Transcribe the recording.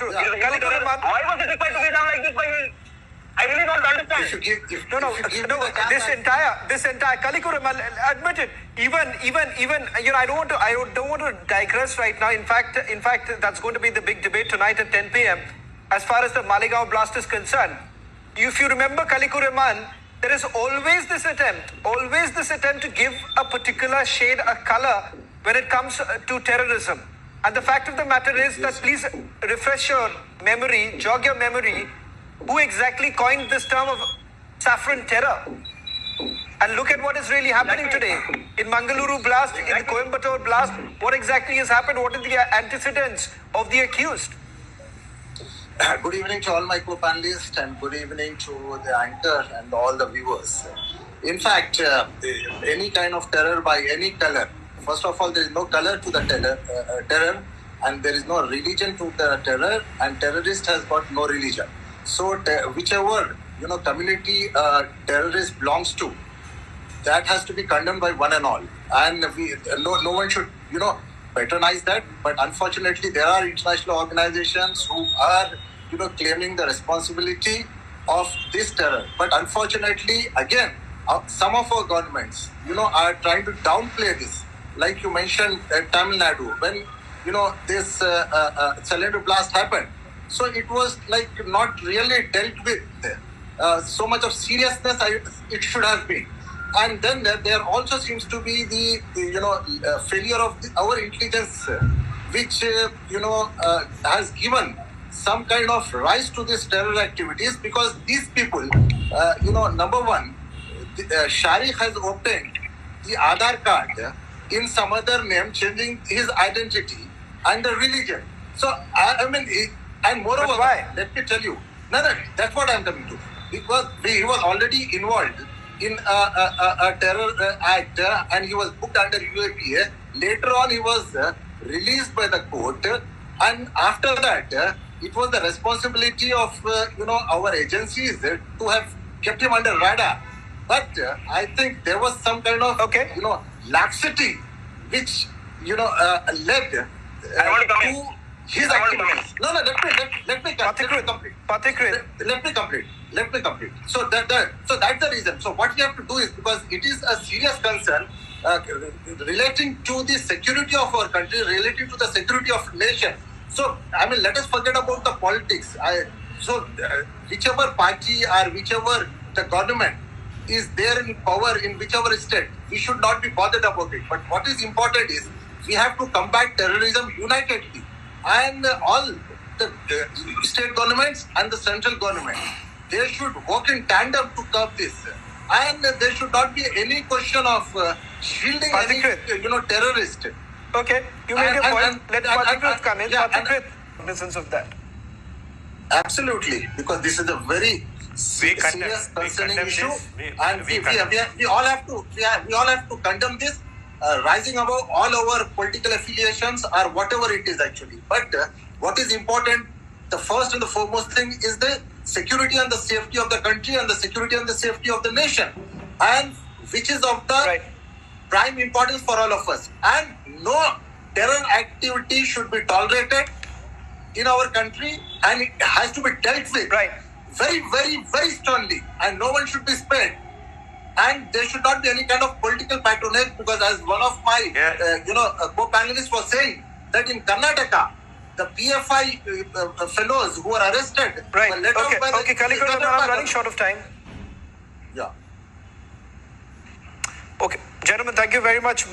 Khaleequr Rahman. Why was it required to be done like this by him? I really don't understand. This entire Khaleequr Rahman, admit it. Even I don't want to digress right now. In fact, that's going to be the big debate tonight at 10 p.m. As far as the Malegaon blast is concerned. If you remember Khaleequr Rahman, there is always this attempt to give a particular shade, a color when it comes to terrorism. And the fact of the matter is that please refresh your memory, jog your memory, who exactly coined this term of saffron terror. And look at what is really happening today. In Mangaluru blast, in the Coimbatore blast, what exactly has happened? What are the antecedents of the accused? Good evening to all my co-panelists and good evening to the anchor and all the viewers. In fact, any kind of terror by any color, first of all, there is no color to the terror and there is no religion to the terror, and terrorist has got no religion. So whichever community terrorist belongs to, that has to be condemned by one and all. And no one should patronize that. But unfortunately, there are international organizations who are claiming the responsibility of this terror. But unfortunately, again, some of our governments are trying to downplay this. Like you mentioned, Tamil Nadu, when this cylinder blast happened, so it was like not really dealt with so much of seriousness it should have been. And then there also seems to be the failure of our intelligence, which has given some kind of rise to these terror activities, because these people, number one, Sharik has obtained the Aadhaar card in some other name, changing his identity and the religion. So and moreover, let me tell you, that's what I'm coming to. Because he was already involved in a terror act and he was booked under UAPA. Later on, he was released by the court, and after that, it was the responsibility of our agencies to have kept him under radar. But I think there was some kind of laxity which led to his activities. No, let me complete. So that's the reason. So what we have to do is, because it is a serious concern relating to the security of our country, relating to the security of nation. So let us forget about the politics. Whichever party or whichever the government is there in power in whichever state, we should not be bothered about it. But what is important is we have to combat terrorism unitedly, and all the state governments and the central government, they should work in tandem to curb this, and there should not be any question of shielding any terrorist. Okay, you make your point. Let Pathikrit come in. Pathikrit, cognizance of that. Absolutely, because this is a very serious concerning issue, and we all have to condemn this, rising above all our political affiliations or whatever it is actually. But what is important, the first and the foremost thing is the security and the safety of the country and the security and the safety of the nation, and which is of the prime importance for all of us. And no terror activity should be tolerated in our country, and it has to be dealt with very, very, very sternly, and no one should be spared. And there should not be any kind of political patronage, because as one of my co-panelists was saying, that in Karnataka, the PFI fellows who were arrested were let off by the Khaleequr Rahman, I'm running short of time. Yeah. Okay, gentlemen, thank you very much.